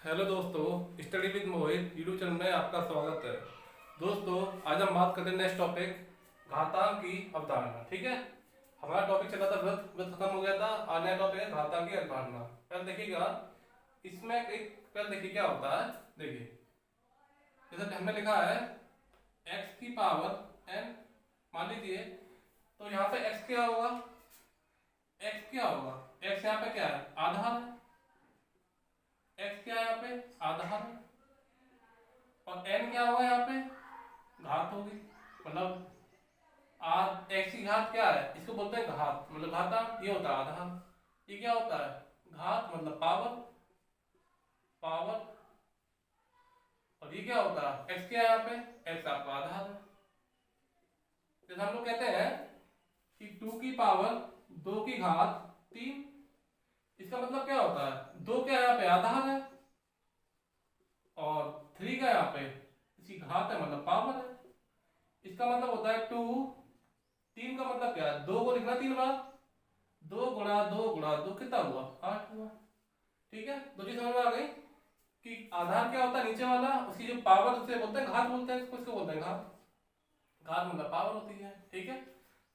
Hello दोस्तों, study with Mohit YouTube channel में आपका स्वागत है। दोस्तों, आज हम बात करते हैं नेक्स्ट टॉपिक घातांक की अवधारणा। ठीक है, हमारा टॉपिक चला था वृत्त वृत्त खत्म हो गया था। आज नया टॉपिक है घातांक की अवधारणा। पहले देखिएगा, इसमें एक पहले देखिए क्या होता है। देखिए, जैसे हमने लिखा है x की पावर n, मान लीजिए, तो यहाँ पे x क्या होगा, x क्या होगा, x यहाँ पे क्या है, आधार है। x क्या है यहाँ पे, आधार है। और n क्या होगा यहाँ पे, घात होगी। मतलब x की घात क्या है, इसको बोलते हैं घात, मतलब घातांक। ये होता है आधार। ये क्या होता है, घात मतलब पावर, पावर। और ये क्या होता है, x क्या है यहाँ पे, x आपका आधार है। जैसे हम लोग कहते हैं कि 2 की पावर 2 की घात 3, इसका मतलब क्या होता है, 2 क्या यहाँ पे आधार है और 3 का यहाँ पे इसकी घात है, मतलब पावर है। इसका मतलब होता है 2, 3 का मतलब क्या है, 2 को लिखना 3 बार, 2 गुणा 2 गुणा 2 कितना हुआ, 8 हुआ। ठीक है, दो चीज समझ में आ गई कि आधार क्या होता है, नीचे वाला, उसकी जो पावर उसे बोलते हैं घात, बोलते हैं इसको, इसको बोलते हैं घात। घात मतलब पावर होती है। ठीक है,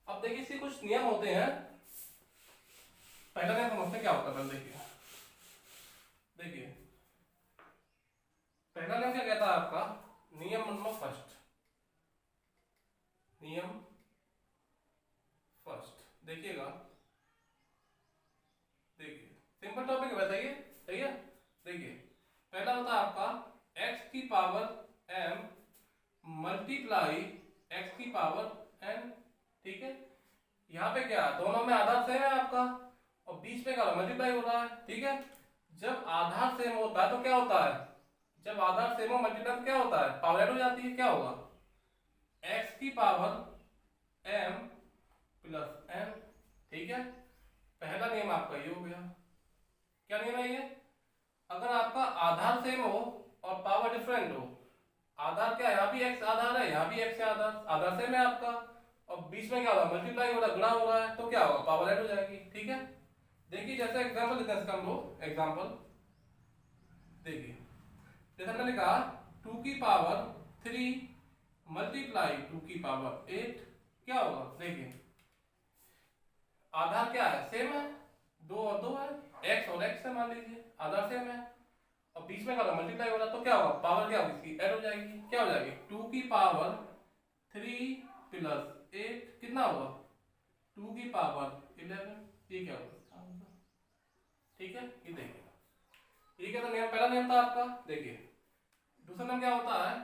अब देखिए इसके कुछ नियम होते हैं। पहला नियम समझते हैं क्या होता है। पहले देखिए, देखिए पहला नियम क्या कहता है आपका, नियम नंबर फर्स्ट, नियम फर्स्ट। देखिएगा, देखिए सिंपल टॉपिक है, बताइए। सही है, देखिए पहला होता है आपका x की पावर m मल्टीप्लाई x की पावर n। ठीक है, यहाँ पे क्या है, दोनों में आधार सेम है आपका और बीच में क्या मल्टीप्लाई हो रहा है। ठीक है, जब आधार सेम होता है तो क्या होता है, जब आधार सेम हो मल्टीप्लाई क्या होता है, पावर ऐड हो जाती है। क्या होगा, x की पावर m प्लस n। ठीक है, पहला नियम आपका ये हो गया। क्या नियम है ये, अगर आपका आधार सेम हो और पावर डिफरेंट हो, आधार क्या है, यहाँ भी x आधार है, यहाँ भी x आधार, आधार सेम है आपका और बीच में क्या होगा, मल्टीप्लाई हो रहा है, गुणा हो रहा है, तो क्या होगा, पावर ऐड हो जाएगी। ठीक है, देखिए जैसे एग्जांपल लेते हैं इसका हम लोग। एग्जांपल देखिए, जैसे हमने लिखा 2 की पावर 3 मल्टीप्लाई 2 की पावर 8, क्या होगा, देखिए आधार क्या है, सेम है, 2 और 2 है, x और x है, मान लीजिए आधार सेम है और बीच में क्या मल्टीप्लाई हो रहा है, तो क्या होगा, पावर क्या होगी, इसकी ऐड हो जाएगी। क्या हो जाएगी, 2 की पावर 3 प्लस 8 कितना होगा, 2 की पावर 11। ये क्या होगा, ठीक है। ये देखिए, ये क्या था नियम, पहला नियम था आपका। देखिए दूसरा नियम क्या होता है,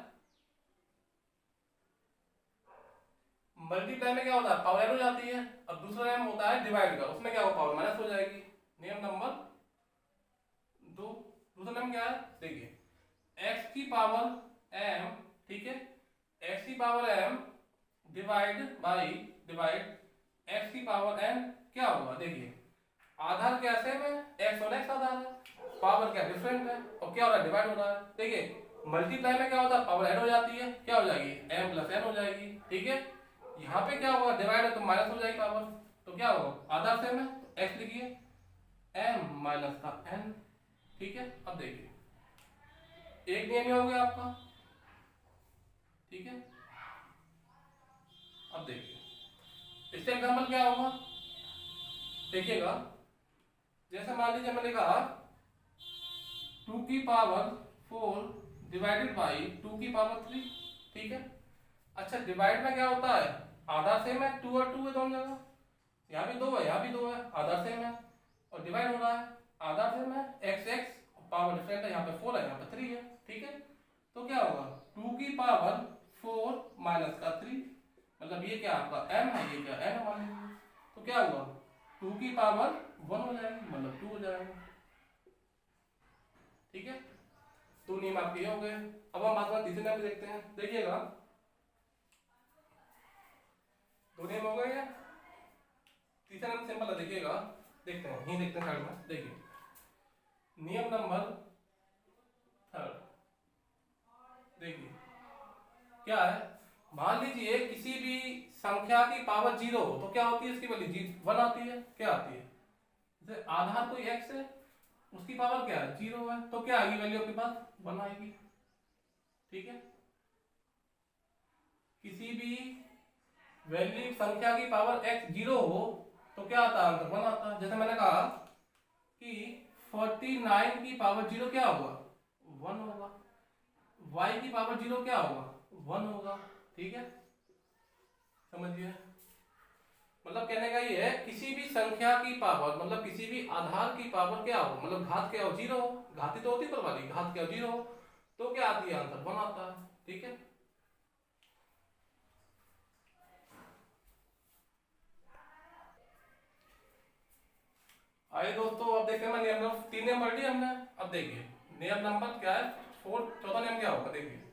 मल्टीप्लाई में क्या होता है, पावर ऐड हो जाती है। अब दूसरा नियम होता है डिवाइड का, उसमें क्या होगा, पावर माइनस हो जाएगी। नियम नंबर 2। दूसरा नियम क्या है, देखिए x की पावर m, ठीक है, x की power m divide by divide x की पावर n, क्या होगा, देखिए आधार क्या सेम है, x और x आधार है, पावर क्या डिफरेंट है और क्या हो रहा है, डिवाइड हो रहा है। देखिए मल्टीप्लाई में क्या होता है, पावर ऐड हो जाती है, क्या हो जाएगी, m प्लस n हो जाएगी। ठीक है, यहाँ पे क्या होगा, डिवाइड है तो माइनस हो जाएगी पावर, तो क्या होगा, आधार सेम है, x लिखिए, m माइनस का n। ठीक है, अब देखिए एक नियम हो गया आपका। ठीक है, अब देखिए इसका एग्जांपल क्या होगा, देखिएगा जैसे मान लीजिए हमने लिखा 2 की पावर 4 डिवाइडेड बाई 2 की पावर 3। ठीक है, अच्छा डिवाइड में क्या होता है, आधा सेम है, 2 और 2 है दोनों जगह, यहाँ भी 2 है, यहाँ भी 2 है, आधा सेम है और डिवाइड हो रहा है, आधा सेम है, x x पावर डिफरेंट है, यहाँ पे 4 है, यहाँ पे 3 है। ठीक है, तो क्या होगा, 2 की पावर 4 माइनस का 3, मतलब ये क्या आपका m है, ये क्या n मान लीजिए, तो क्या हुआ, 2 की पावर 1 हो जाएगी, मतलब 2 हो जाएगा। ठीक है, दो नियम आपके हो गए। अब हम बात तीसरे नियम पे देखते हैं। देखिएगा दो नियम हो गए हैं, तीसरा नियम सिंपल है। देखिएगा, देखते हैं, यही देखते हैं साइड में। देखिए नियम नंबर 3, देखिए क्या है, मान लीजिए किसी भी संख्या की पावर 0 हो तो क्या होती है, इसकी वैल्यू 1 आती है। क्या आती है, जैसे आधार कोई x है उसकी पावर क्या है, 0 है, तो क्या आएगी वैल्यू आपके पास, 1 आएगी। ठीक है, किसी भी वैल्यू संख्या की पावर x 0 हो तो क्या आता है, आंसर 1 आता है। जैसे मैंने कहा कि 49 की पावर 0 क्या होगा, 1 होगा। y की पावर 0 क्या होगा, 1 होगा। ठीक है, समझिए, मतलब कहने का ये है किसी भी संख्या की पावर, मतलब किसी भी आधार की पावर क्या हो, मतलब घात क्या हो, 0 हो, घाती तो होती पर वाली, घात क्या हो, 0 हो, तो क्या आती है, आंसर 1 आता है। ठीक है, आइए दोस्तों, अब देखते हैं नियम नंबर 3 नियम पढ़ लिया हमने। अब देखिए नियम नंबर क्या है, चौथा नियम क्या होगा, देखिए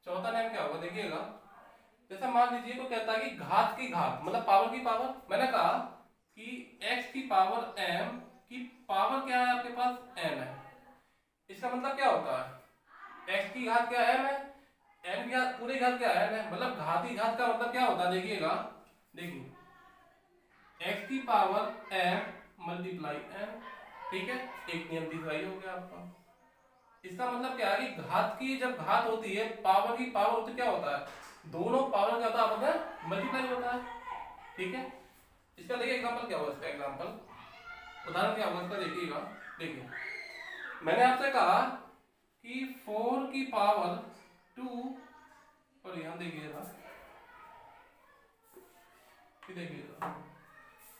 चौथा नियम क्या होगा, देखिएगा। जैसे मान लीजिए को कहता है कि घात की घात, मतलब पावर की पावर, मैंने कहा कि x की पावर m की पावर क्या है आपके पास, m है। इसका मतलब क्या होता है, x की घात क्या है, m है, m की घात पूरी घात क्या है, n है, मतलब घाती घात का मतलब क्या होता है, देखिएगा, देखिए x की पावर m मल्टीप्लाई m। ठीक है, एक नियम दिखाई हो गया आपका। इसका मतलब क्या है कि घात की जब घात होती है, पावर की पावर होती, क्या होता है, दोनों पावर का आपस में मल्टीप्लाई होता है। ठीक है, इसका देखिए एग्जांपल क्या होगा, इसका एग्जांपल उदाहरण क्या होगा इसका, देखिएगा। देखिए मैंने आपसे कहा कि 4 की पावर 2, और यहां देखिएगा, देखिएगा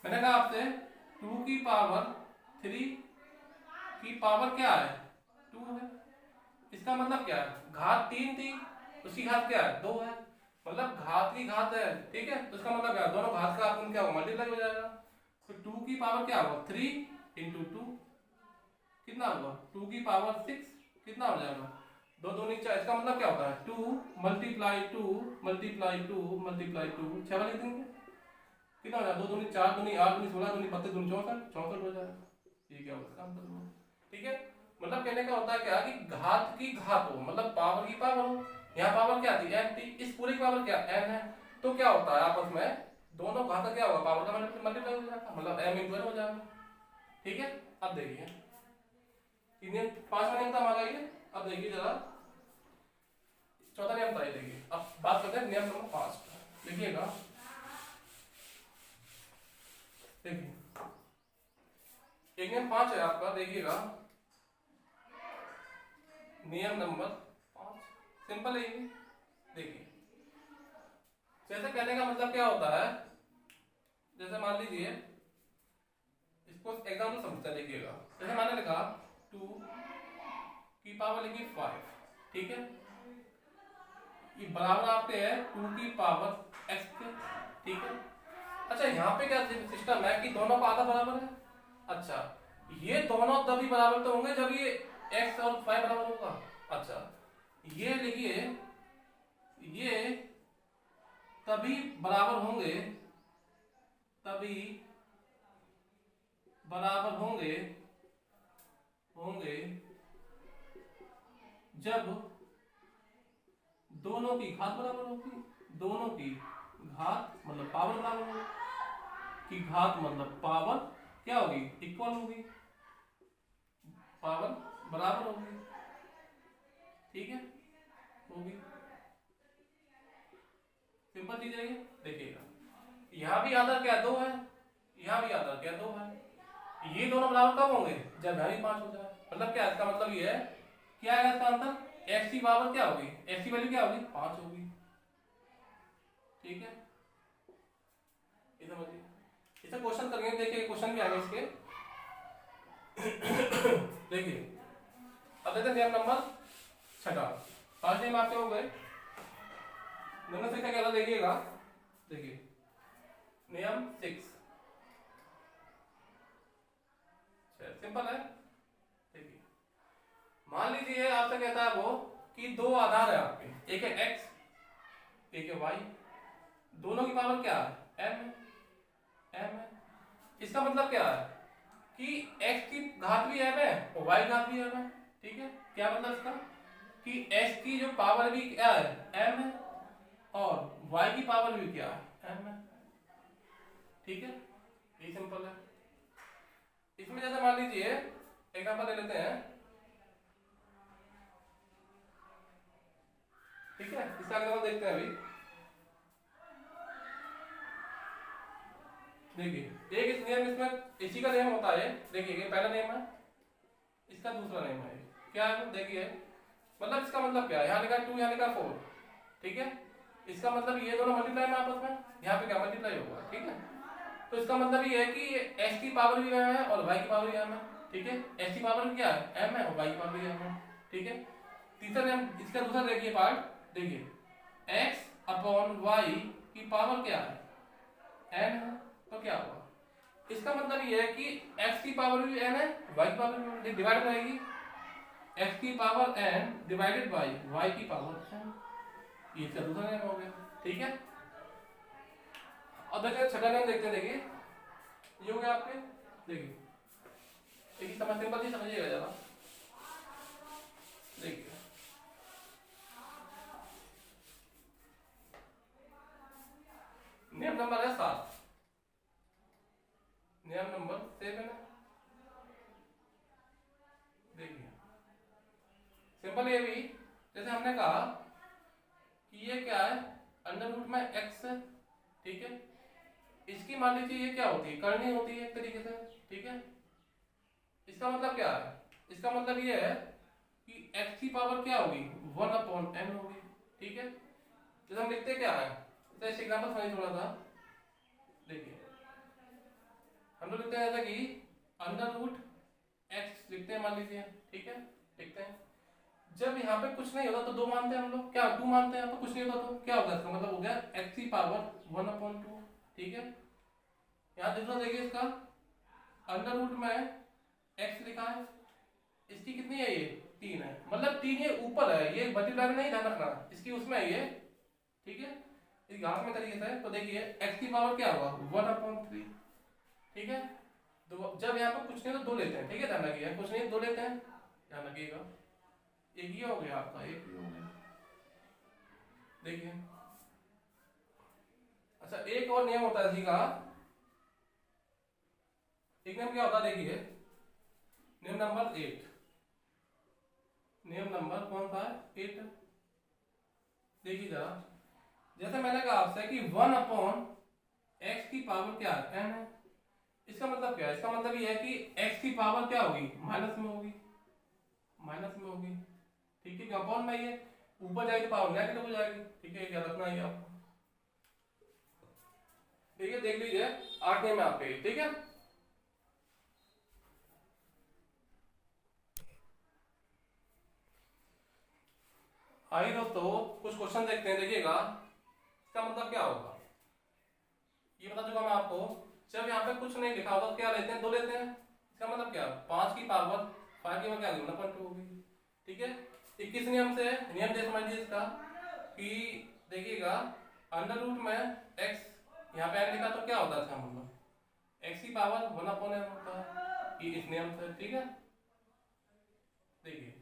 मैंने कहा आपसे 2 की पावर 3 की पावर क्या है, 2 है। इसका मतलब क्या है, घात 3 थी, उसकी घात क्या है, 2 है, मतलब घात की घात है। ठीक है, तो इसका मतलब क्या है, दोनों घात का आपको क्या होगा, मल्टीप्लाई हो जाएगा। तो 2 की पावर क्या होगा, 3 इंटू 2 कितना होगा, 2 की पावर 6 कितना हो जाएगा, 2 दूनी 4। इसका मतलब क्या होता है, 2 मल्टीप्लाई 2 मल्टीप्लाई 2 मल्टीप्लाई 2, 6 वाले देंगे कितना हो जाएगा, 2 दूनी 4 दूनी 8 दूनी 16 दूनी 32 दूनी 64, 64 हो जाएगा। ये क्या होगा इसका आंसर। ठीक है, मतलब कहने का होता है क्या कि घात की घात हो, मतलब पावर की पावर हो, यहाँ पावर क्या थी, n थी, इस पूरी की पावर क्या n है, तो क्या होता है आपस में दोनों घात का क्या होगा, पावर का मल्टीप्लाई हो जाएगा, मतलब m इंटू n हो जाएगा। ठीक है, अब देखिए नियम 5वां नियम था हमारा ये। अब देखिए जरा चौथा नियम था ये, देखिए अब बात करते हैं नियम नंबर 5। देखिएगा, देखिए एक नियम 5 है आपका, देखिएगा नियम नंबर 5 सिंपल है ये। देखिए जैसे कहने का मतलब क्या होता है, जैसे मान लीजिए इसको एग्जाम्पल समझते हैं। देखिएगा जैसे मैंने लिखा 2 की पावर लिखी 5, ठीक है, ये बराबर आपके है 2 की पावर x के। ठीक है, अच्छा यहाँ पे क्या सिस्टम है कि दोनों का आधा बराबर है। अच्छा, ये दोनों तभी बराबर तो होंगे जब ये x और 5 बराबर होगा। अच्छा, ये लिखिए, ये तभी बराबर होंगे, तभी बराबर होंगे होंगे जब दोनों की घात बराबर होगी। दोनों की घात मतलब पावर बराबर होगी, की घात मतलब पावर क्या होगी, इक्वल होगी, पावर बराबर होगी। ठीक है, होगी, सिंपल चीज है ये। देखिएगा यहां भी आधा क्या 2 है, यहां भी आधा क्या 2 है, ये दोनों बराबर कब होंगे, जब यहां भी 5 हो जाए। मतलब क्या, इसका मतलब ये है क्या है इसका आंसर, x की पावर क्या होगी, x की वैल्यू क्या होगी, 5 होगी। ठीक है, ये समझिए, इसे क्वेश्चन करेंगे, देखिए क्वेश्चन भी आएंगे इसके। देखिए अब देखते हैं नियम नंबर 6। 5 नियम आपके हो गए, नियम से क्या देखिएगा। देखिए नियम 6 सिंपल है। देखिए मान लीजिए आपसे कहता है वो कि दो आधार है आपके, एक है x एक है y, दोनों की पावर क्या है, m है। इसका मतलब क्या है कि x की घात भी m है और y घात भी m है। ठीक है, क्या मतलब इसका कि x की जो पावर भी क्या है, m है, और y की पावर भी क्या है, m है। ठीक है, ये सिंपल है। इसमें जैसे मान लीजिए एग्जांपल ले लेते हैं, ठीक है, इसका एग्जांपल देखते हैं अभी। देखिए एक इस नियम इसमें इसी का नियम होता है। देखिए ये पहला नियम है, इसका दूसरा नियम है। क्या है देखिए, मतलब इसका मतलब क्या है, यहाँ लिखा 2 यहाँ लिखा 4, ठीक है, इसका मतलब ये दोनों मल्टीप्लाई में आपस में, यहाँ पे क्या मल्टीप्लाई होगा, ठीक है। तो इसका मतलब ये है कि x की पावर भी m है और y की पावर भी m है, ठीक है। x की पावर क्या है m है और y की पावर भी m है, ठीक है। तीसरा नियम इसका दूसरा देखिए पार्ट, देखिए x अपॉन y की पावर क्या है n है, तो क्या होगा, इसका मतलब ये है कि x की पावर भी n है, y की पावर भी डिवाइड हो जाएगी, x की power n divided by y की पावर n, ये इसका दूसरा नियम हो गया, ठीक है। अब देखिए छठा नियम देखते हैं। देखिए ये हो गया आपके, देखिए एक समझ सिंपल ही समझिएगा जरा। देखिए नियम नंबर है 7, नियम नंबर 7 है। देखिए सिंपल ये भी, जैसे हमने कहा कि ये क्या है अंडर रूट में x है, ठीक है। इसकी मान लीजिए ये क्या होती है, करनी होती है एक तरीके से, ठीक है। इसका मतलब क्या है, इसका मतलब ये है कि x की पावर क्या होगी 1 अपॉन n होगी, ठीक है। जैसे हम लिखते क्या है, जैसे एग्जांपल समझिए थोड़ा सा। देखिए हम लोग लिखते हैं जैसा कि अंडर रूट x लिखते हैं मान लीजिए, ठीक है, लिखते हैं। जब यहाँ पे कुछ नहीं होता तो 2 मानते हैं हम लोग, क्या 2 मानते हैं, यहाँ पे कुछ नहीं होता तो क्या होगा, इसका मतलब हो गया x की पावर 1 अपॉन 2, ठीक है। यहाँ दूसरा देखिए इसका अंडर रूट में x लिखा है, इसकी कितनी है ये 3 है, मतलब 3 ये ऊपर है, ये मल्टीप्लाई में नहीं ध्यान रखना, इसकी उसमें है ये, ठीक है, इस घात में तरीके से। तो देखिए x की पावर क्या होगा 1 अपॉन 3, ठीक है। तो जब यहाँ पर कुछ नहीं तो 2 लेते हैं, ठीक है, ध्यान रखिए कुछ नहीं 2 लेते हैं, ध्यान रखिएगा। एक ये हो गया आपका, एक ये हो गया, देखिए। अच्छा एक और नियम होता है इसी का, एक नियम क्या होता है देखिए, नियम नंबर 8, नियम नंबर कौन सा है 8। देखिए जरा, जैसे मैंने कहा आपसे कि 1 अपॉन x की पावर क्या है n है, इसका मतलब क्या है, इसका मतलब ये है कि x की पावर क्या होगी माइनस में होगी, माइनस में होगी, ठीक है। अपॉन में ये ऊपर जाएगी पावर नेगेटिव हो जाएगी, ठीक है, याद रखना है आपको, ठीक है। देख लीजिए 8 नियम है आपके, ठीक है। आइए दोस्तों कुछ क्वेश्चन देखते हैं, देखिएगा इसका मतलब क्या होगा, ये बता दूंगा मैं आपको। जब यहाँ पे कुछ नहीं लिखा होगा तो क्या लेते हैं 2 लेते हैं, इसका मतलब क्या 5 की पावर 5 की पावर क्या होगी 1/2 होगी, ठीक है। 21 नियम से नियम दे समझिए इसका कि देखिएगा अंडर रूट में x यहाँ पे n लिखा तो क्या होता था मतलब x की पावर 1 अपॉन n होता है, इस नियम से, ठीक है। देखिए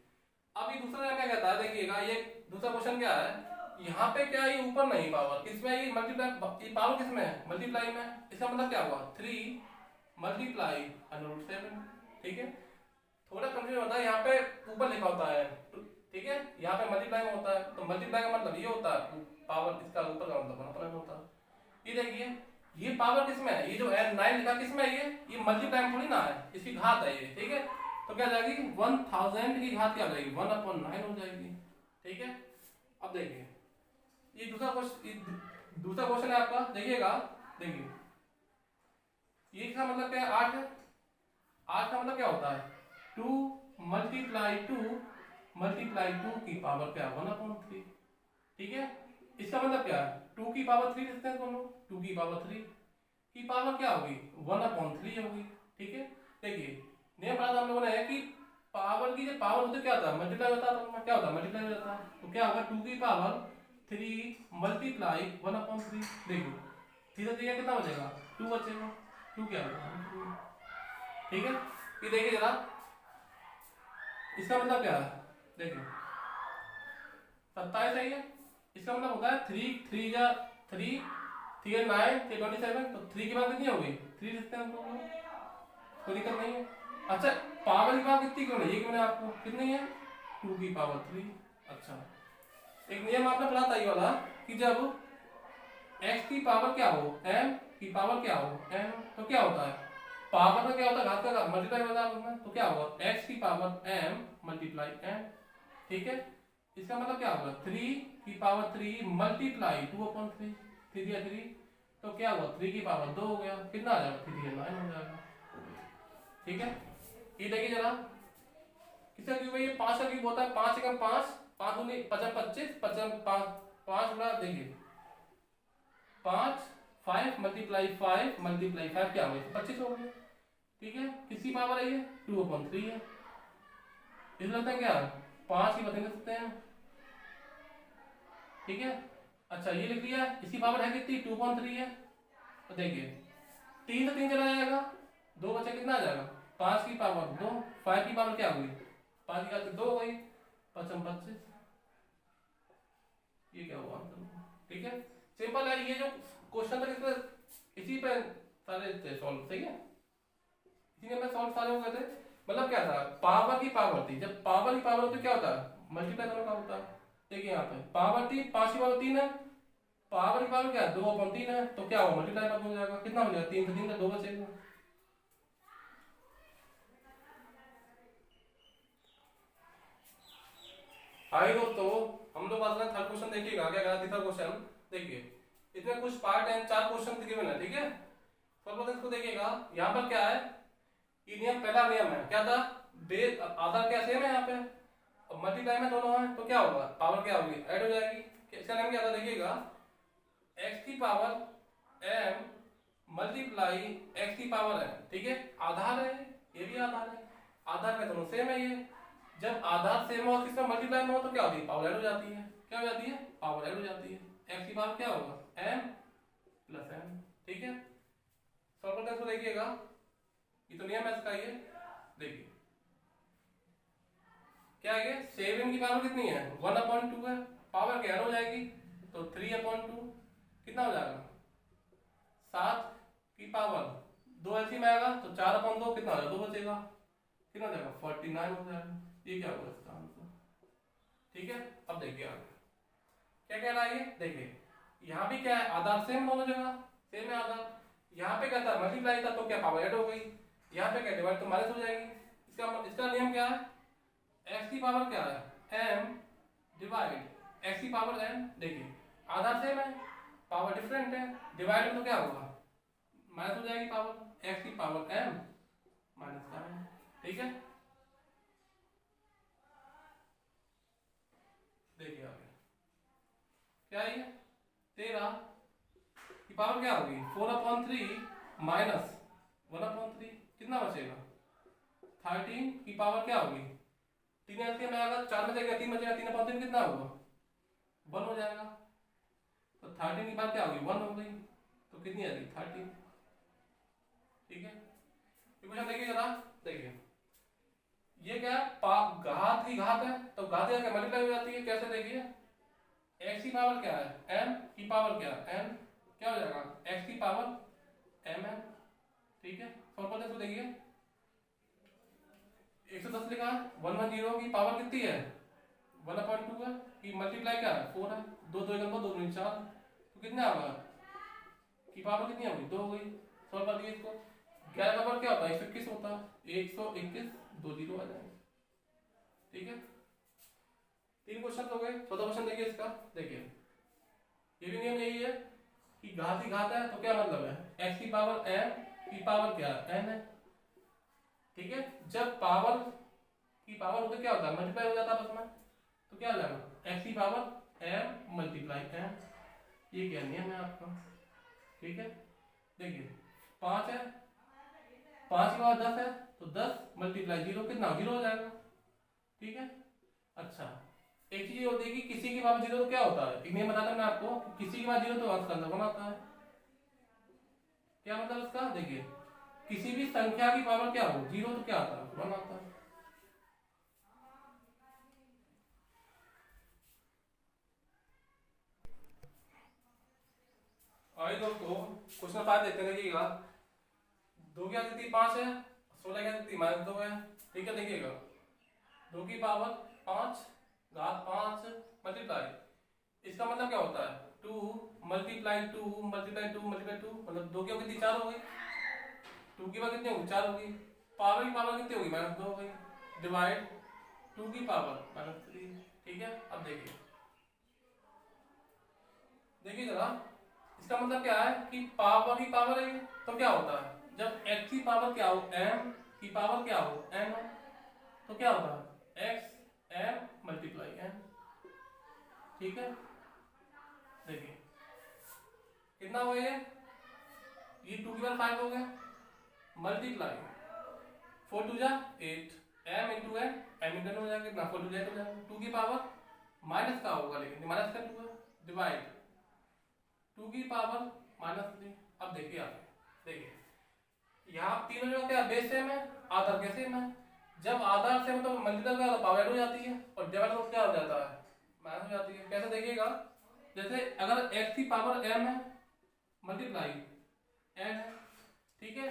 अब ये दूसरा नियम क्या कहता है, देखिएगा ये दूसरा क्वेश्चन क्या है, यहाँ पे क्या ये ऊपर नहीं पावर, किसमें ये मल्टीप्लाई, ये पावर किसमें है मल्टीप्लाई में, इसका मतलब क्या हुआ 3 मल्टीप्लाई अंडर रूट 7, ठीक है। थोड़ा कंफ्यूजन होता है, यहाँ पे ऊपर लिखा होता है, ठीक है, यहाँ पे मल्टीप्लाई में होता है, तो मल्टीप्लाई का मतलब ये होता है पावर, इसका ऊपर का मतलब अपना होता है। ये देखिए ये पावर किसमें है, ये जो है 9 लिखा किसमें है, ये मल्टीप्लाई में थोड़ी ना है, इसकी घात है ये, ठीक है। तो क्या जाएगी 1000 की घात क्या हो जाएगी 1 अपॉन 9 हो जाएगी, ठीक है। अब देखिए ये दूसरा क्वेश्चन है आपका, देखिएगा, देखिए ये का मतलब क्या है 8 है, 8 का मतलब क्या होता है 2 मल्टीप्लाई 2 की पावर क्या 1/3, ठीक है। इसका मतलब क्या है 2 की पावर 3 लिखते हैं दोनों, 2 की पावर 3 की पावर क्या होगी 1/3 होगी, ठीक है। देखिए नियम पढ़ा था हम लोगों ने कि पावर की जो पावर होती है क्या होता है मल्टीप्लाई होता है, तो क्या होता है मल्टीप्लाई हो जाता है, तो क्या होगा 2 की पावर 3 मल्टीप्लाई 1/3, देखिए सीधा सीधा कितना बचेगा 2 बचेगा, 2 क्या होगा, ठीक है। ये देखिए जरा इसका मतलब क्या है, देखिए 27 है ये, इसका मतलब होता है 3 3 जा 3 3 9 3 27, तो 3 की बात कितनी होगी 3 लिखते हैं हम लोग, कोई दिक्कत नहीं है। अच्छा, पावर की पावर कितनी क्यों नहीं, ये कि मैंने आपको कितनी है 2 की पावर 3। अच्छा, एक नियम आपने पढ़ा था ये वाला कि जब x की पावर क्या हो m की पावर क्या हो m, तो क्या होता है पावर का क्या होता है घात का मल्टीप्लाई होता है उसमें, तो क्या होगा x की पावर m मल्टीप्लाई m। ठीक है, इसका मतलब क्या होगा 3 की पावर 3 मल्टीप्लाई 2/3, 3 या 3, तो क्या हुआ 3 की पावर 2 हो गया, कितना आ जाएगा 3 या 9 हो जाएगा। ठीक है, ये देखिए जरा किसका क्यूब है, ये 5 का क्यूब होता है, 5 एकम 5, 5 दूनी 55, 25 5 5 गुणा देखिए 5 5 मल्टीप्लाई 5 मल्टीप्लाई 5 क्या हो गया 25 हो गया। ठीक है, किसकी पावर है ये 2/3 है, इसलिए लगता है क्या 5 की बदल सकते हैं। ठीक है, अच्छा ये लिख लिया, इसकी पावर है कितनी 2/3 है, तो देखिए 3 से 3 चला जाएगा, 2 बचे कितना आ जाएगा 5 की पावर 2, 5 की पावर क्या हुई 5 की पावर 2 हो गई, 5 25, ये क्या हुआ आंसर। ठीक है, सिंपल है, ये जो क्वेश्चन था इसमें इसी पे सारे थे सॉल्व, सही है, इसी में सॉल्व सारे हो गए थे। मतलब क्या था पावर की पावर थी, जब पावर की पावर होती क्या होता है मल्टीप्लाई दोनों का होता है। देखिए यहाँ पे पावर थी 5 की पावर 3 है, पावर की पावर क्या है 2/3 है, तो क्या होगा मल्टीप्लाई बात हो जाएगा, कितना हो जाएगा 3 से 3 का 2 बचेगा। हाय दोस्तों, हम लोग बात करें थर्ड क्वेश्चन, देखिएगा क्या कहा तीसरा क्वेश्चन। देखिए इसमें कुछ पार्ट एंड 4 क्वेश्चन गिवन है। ठीक है, तो इसको देखिएगा, यहाँ पर क्या है ये नियम, पहला नियम है क्या था बेस आधार क्या सेम है यहाँ पे, अब मल्टीप्लाई में दोनों है तो क्या होगा पावर क्या होगी ऐड हो जाएगी। इसका नाम क्या था देखिएगा x की पावर m मल्टीप्लाई x की पावर m। ठीक है, आधार है, ये भी आधार है, आधार में दोनों सेम है ये, जब आधार सेम हो किसमें मल्टीप्लाई में हो तो क्या होती है पावर ऐड हो जाती है, क्या हो जाती है पावर ऐड हो जाती है। x की पावर क्या होगा m प्लस m। ठीक है, सॉल्व करते हैं इसको, देखिएगा ये तो नियम है इसका, ये देखिए क्या है 7 की पावर कितनी है 1/2 है, पावर क्या हो जाएगी तो 3/2 कितना हो जाएगा 7 की पावर 2 एलसीएम में आएगा तो 4/2 कितना हो जाएगा 2 बचेगा, कितना हो जाएगा 49 हो जाएगा। ये क्या होगा इसका आंसर। ठीक है, अब देखिए आगे क्या कह रहा है ये, देखिए यहाँ भी क्या है आधार सेम दोनों जगह सेम है आधार, यहाँ पे क्या था मल्टीप्लाई था तो क्या पावर ऐड हो गई, यहाँ पे क्या डिवाइड तो माइनस हो जाएगी। इसका नियम क्या है x की पावर क्या है m डिवाइड x की पावर n। देखिए आधार सेम है पावर डिफरेंट है, डिवाइड में तो क्या होगा माइनस हो जाएगी पावर, x की पावर m माइनस का m। ठीक है, देखिए आगे क्या है ये 13 की पावर क्या होगी 4/3 माइनस 1/3 कितना बचेगा 13 की पावर क्या होगी 3 एलसीएम में आएगा 4 में देगा 3 बचेगा, 3/3 कितना होगा 1 हो जाएगा, तो 13 की पावर क्या होगी 1 हो गई, तो कितनी आ गई 13। ठीक है, इक्वेशन देखिए जरा, देखिए ये क्या है घात की घात है तो घात क्या मल्टीप्लाई हो जाती है, कैसे देखिए x की पावर क्या है m की पावर क्या है n, क्या हो जाएगा x की पावर mn। ठीक है, सॉल्व करते हैं इसको, देखिए 110 लिखा है 110 की पावर कितनी है 1/2 है, की मल्टीप्लाई क्या है 4 है, 2 2 2 2 4 तो कितना होगा की पावर कितनी होगी 2 हो गई। सॉल्व कर दिए इसको, 11 का पावर क्या होता है 121 होता है, 121 2 0 आ जाएंगे। ठीक है, 3 क्वेश्चन हो गए, चौथा क्वेश्चन देखिए इसका, देखिए ये भी नियम यही है कि घात ही घात है तो क्या मतलब है x की पावर m की पावर क्या है n है। ठीक है, जब पावर की पावर होता क्या होता है मल्टीप्लाई हो जाता है बस में, तो क्या हो जाएगा x की पावर m मल्टीप्लाई m, ये क्या नियम है आपका। ठीक है, देखिए 5 है 5 की पावर 10 है तो 10 मल्टीप्लाई 0 कितना 0 हो जाएगा। ठीक है, अच्छा एक चीज होती है कि किसी की पावर 0 तो क्या होता है, एक नियम बताता हूं मैं आपको, किसी की पावर 0 तो अंश का अंदर बनाता है। क्या मतलब इसका, देखिए किसी भी संख्या की पावर क्या हो 0 तो क्या आता है 1 आता है। आइए दोस्तों क्वेश्चन 5 देखते हैं, देखिएगा 2 की कितनी 5 है 16 क्या कितनी -2 है। ठीक है, देखिएगा 2 की पावर 5 घात 5 मल्टीप्लाई, इसका मतलब क्या होता है 2 मल्टीप्लाई 2 मल्टीप्लाई 2 मल्टीप्लाई 2, मतलब 2 की कितनी 4 हो गई, 2 की पावर कितनी होगी 4 होगी, पावर की पावर कितनी होगी -2 हो गई, डिवाइड 2 की पावर -3। ठीक है, अब देखिए देखिए जरा, इसका मतलब क्या है कि पावर की पावर है, तो क्या होता है जब x की पावर क्या हो m की पावर क्या हो n हो, तो क्या होता है x m मल्टीप्लाई n। ठीक है, देखिए कितना हुआ ये 2 की पावर 5 हो गया, मल्टीप्लाई 4 2 जा 8 m into n, m into n हो जाएगा कितना 4 2 जा 8 हो जाएगा, 2 की पावर माइनस का होगा लेकिन माइनस का 2 है, डिवाइड 2 की पावर -3। अब देखिए आप देखिए यहाँ तीनों जो क्या बेस सेम है, आधार के सेम है, जब आधार सेम तो मल्टीपल का पावर ऐड हो जाती है और डिवाइड तो क्या हो जाता है माइनस हो जाती है। कैसे देखिएगा, जैसे अगर x की पावर m है मल्टीप्लाई n है, ठीक है,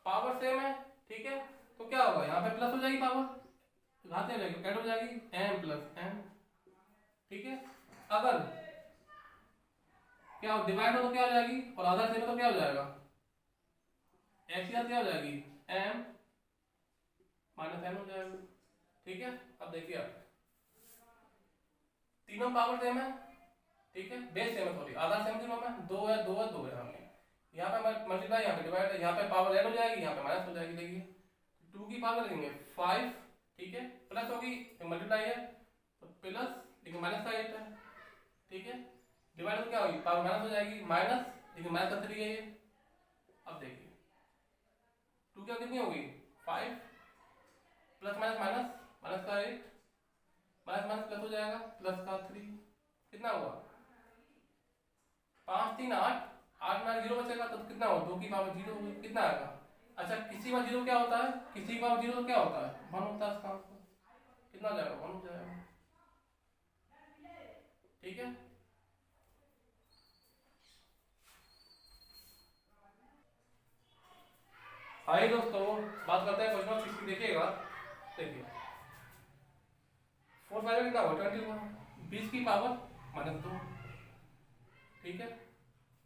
पावर सेम है, ठीक है, तो क्या होगा यहाँ पे प्लस हो जाएगी, पावर घाते हो जाएगी, ऐड हो जाएगी m प्लस n। ठीक है, अगर क्या डिवाइड हो तो क्या हो जाएगी और आधा सेम तो क्या हो जाएगा x की क्या हो जाएगी m माइनस n हो जाएगा। ठीक है, अब देखिए आप तीनों पावर सेम है, ठीक है, बेस सेम है, सॉरी आधा सेम तीनों में, 2 है 2 है 2 है, यहाँ पे मल्टीप्लाई यहाँ पे डिवाइड है, यहाँ पे पावर ऐड हो जाएगी यहाँ पे माइनस हो जाएगी। देखिए 2 की पावर लेंगे 5, ठीक है, प्लस होगी मल्टीप्लाई है तो प्लस, लेकिन माइनस का 8 है, ठीक है, डिवाइड तो क्या होगी पावर माइनस हो जाएगी माइनस, लेकिन माइनस का 3 है ये। अब देखिए 2 क्या कितनी होगी 5 प्लस माइनस माइनस माइनस का 8 माइनस माइनस प्लस हो जाएगा प्लस का 3, कितना हुआ 5 3 8 8 में 0 बचेगा तो कितना होगा 2 की पावर 0 होगी, कितना आएगा। अच्छा किसी का 0 क्या होता है, किसी की पावर 0 क्या होता है 1 होता है, इसका आंसर कितना हो जाएगा 1 हो जाएगा। ठीक है, हाय दोस्तों, बात करते हैं क्वेश्चन नंबर 6 की। देखिएगा देखिए 4 5 कितना हुआ 20 हुआ, 20 की पावर -2, ठीक है,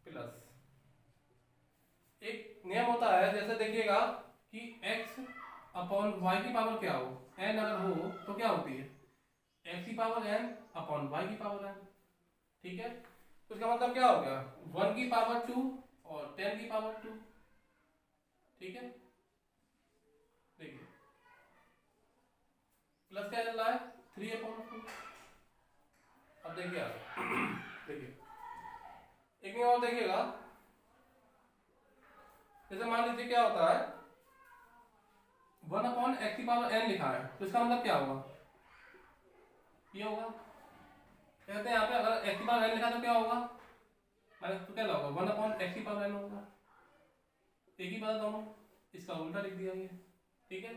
प्लस एक नियम होता है, जैसे देखिएगा कि x अपॉन y की पावर क्या हो n अगर हो तो क्या होती है x की पावर n अपॉन y की पावर n। ठीक है, तो इसका मतलब क्या हो गया 1 की पावर 2 और 10 की पावर 2। ठीक है, देखिए प्लस क्या चल रहा है 3/4। अब देखिए आप देखिए एक में और देखिएगा, जैसे मान लीजिए क्या होता है 1/x की पावर n लिखा है, तो इसका मतलब क्या होगा ये होगा, कहते हैं यहाँ पे अगर x की पावर n लिखा तो क्या होगा माइनस, तो क्या होगा 1/x की पावर n होगा, एक ही बात दोनों, इसका उल्टा लिख दिया ये। ठीक है,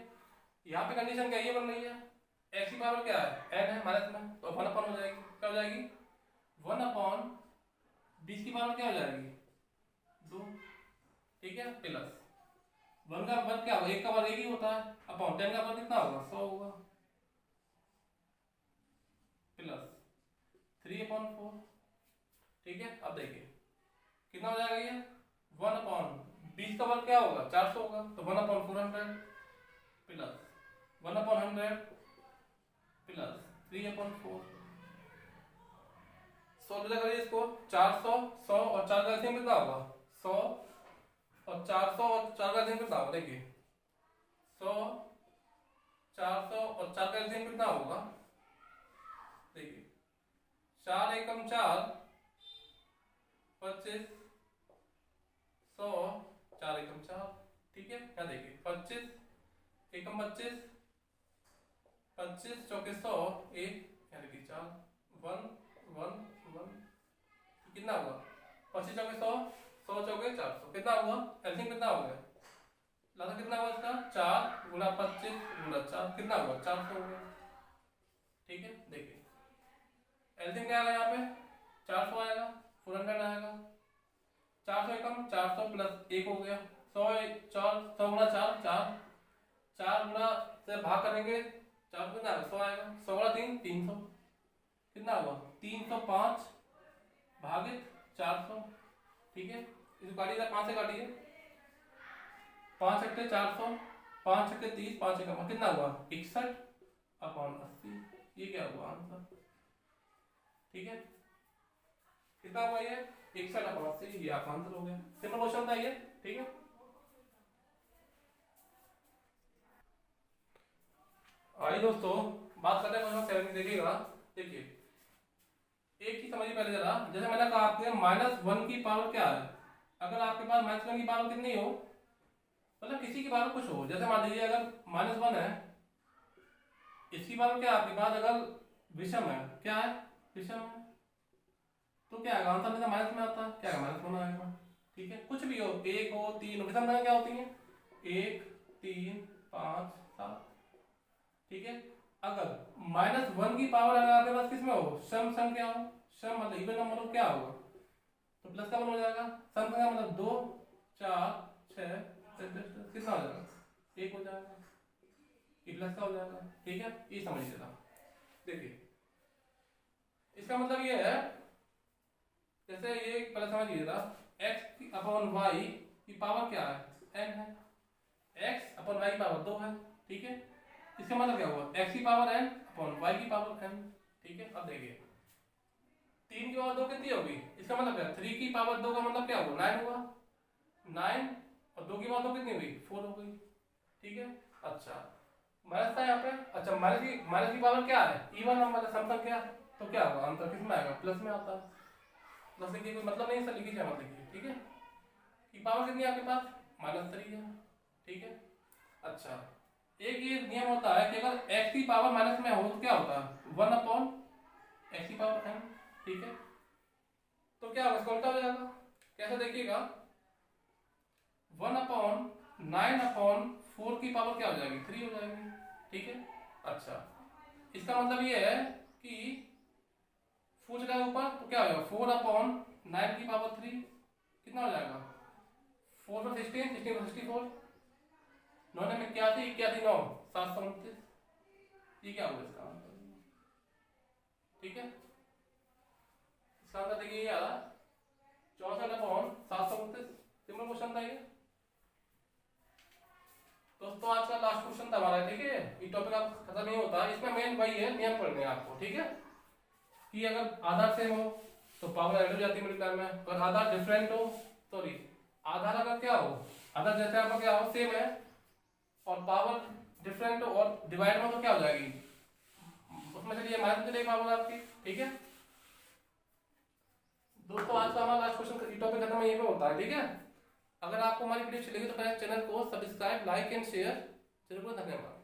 यहाँ पे कंडीशन क्या ये बन रही है x की पावर क्या है n है माइनस में, तो 1/, हो जाएगी क्या हो जाएगी 1/20 की पावर क्या हो जाएगी 2। ठीक है, प्लस 1 का वर्ग क्या होगा, 1 का वर्ग 1 ही होता है, अपॉन 10 का वर्ग कितना होगा 100 होगा, प्लस 3/4। ठीक है, अब देखिए कितना हो जाएगा ये 1/20 का वर्ग क्या होगा 400 होगा, तो 1/400 प्लस 1/100 प्लस 3/4। सॉल्व करिए इसको, 400 100 और 4 का एलसीएम कितना होगा 100 और 400 और 4 का एलसीएम कितना होगा, देखिए 100 400 और 4 का एलसीएम कितना होगा, देखिए 4 एकम 4 25 100 4 एकम 4। ठीक है, क्या देखिए 25 एकम 25 25 चौके 100 1 यानी कि 4 1 1 1 कितना हुआ 25 चौके 100 100 चौके 400 कितना हुआ, एलसीएम कितना हो गया लाता कितना हुआ इसका 4 गुना 25 गुना 4 कितना हुआ 400 हो गया। ठीक है, देखिए एलसीएम क्या आएगा यहाँ पे 400 आएगा 400 आएगा, 400 एकम 400 प्लस 1 हो गया 100 4 100 गुना 4 4 4 गुना से भाग करेंगे, 4 कितना आएगा 100 आएगा, 100 गुना 3 300, कितना हुआ 305 भागित 400। ठीक है, इसको काटिए 5 से काटिए, 5 अट्ठे 400, 5 छक्के 30, 5 छक्का कितना हुआ 61/80। ये क्या हुआ आंसर। ठीक है, कितना हुआ ये 61/80, ये आपका आंसर हो गया। सिंपल क्वेश्चन था ये। ठीक है, आइए दोस्तों बात करते हैं क्वेश्चन 7 की। देखिएगा, देखिए एक चीज समझिए पहले जरा, जैसे मैंने कहा आपके -1 की पावर क्या है। अगर आपके पास -1 की पावर कितनी हो, मतलब किसी की पावर कुछ हो, जैसे मान लीजिए अगर -1 है, इसकी पावर क्या है आपके पास, अगर विषम है, क्या है विषम है, तो क्या आएगा आंसर में माइनस में आता है, क्या -1 आएगा। ठीक है, कुछ भी हो, 1 हो 3 हो, विषम क्या होती है 1 3 5 7। ठीक है, अगर -1 की पावर अगर आपके पास किसमें हो, सम संख्या हो, सम मतलब इवन नंबर हो, क्या होगा तो प्लस का 1 हो जाएगा। सम संख्या मतलब 2 4 6 कितना हो जाएगा 1 हो जाएगा, ये प्लस का हो जाएगा। ठीक है, ये समझ लेना। देखिए इसका मतलब ये है, जैसे ये पहले समझ लीजिएगा, x/y की पावर क्या है n है, x/y की पावर 2 है। ठीक है, इसका मतलब क्या हुआ x की पावर n/y की पावर n। ठीक है, अब देखिए 3 की पावर 2 कितनी होगी, इसका मतलब क्या 3 की पावर 2 का मतलब क्या हुआ 9 हुआ, 9 और 2 की पावर 2 कितनी हुई 4 हो गई। ठीक है, अच्छा माइनस था यहाँ पे, अच्छा माइनस की पावर क्या है इवन नंबर सम संख्या, तो क्या होगा आंसर किस में आएगा प्लस में आता है। प्लस लिखिए कोई मतलब नहीं, सर लिखिए क्या मतलब लिखिए। ठीक है, की पावर कितनी है आपके पास -3 है। ठीक है, अच्छा एक ये नियम होता है कि अगर x की पावर माइनस में हो तो क्या होता है 1/x की पावर n। ठीक है, तो क्या होगा इसका उल्टा हो जाएगा, कैसे देखिएगा 1/9/4 की पावर क्या हो जाएगी 3 हो जाएगी। ठीक है, अच्छा इसका मतलब ये है कि 4 चला ऊपर तो क्या हो जाएगा 4/9 की पावर 3 कितना हो जाएगा 4 पर 16 16 पर 64, 9 में 81 81 9 729, ये क्या होगा इसका आंसर। ठीक है, इसका आंसर देखिए ये आ रहा 64/729। सिंपल क्वेश्चन था ये दोस्तों, आज का लास्ट क्वेश्चन था हमारा। ठीक है, ये टॉपिक आप खत्म नहीं होता, इसमें मेन वही है नियम पढ़ने हैं आपको। ठीक है, कि अगर आधार सेम हो तो पावर ऐड हो जाती है मल्टीप्लाई में, अगर आधार डिफरेंट हो, सॉरी आधार अगर क्या हो, आधार जैसे आपका क्या हो सेम है और पावर डिफरेंट हो और डिवाइड में तो क्या हो जाएगी उसमें चलिए माइनस चलेगी पावर आपकी। ठीक है दोस्तों, आज का हमारा लास्ट क्वेश्चन टॉपिक खत्म यहीं पे होता है। ठीक है, अगर आपको हमारी वीडियो अच्छी लगी तो चैनल को सब्सक्राइब लाइक एंड शेयर जरूर। धन्यवाद।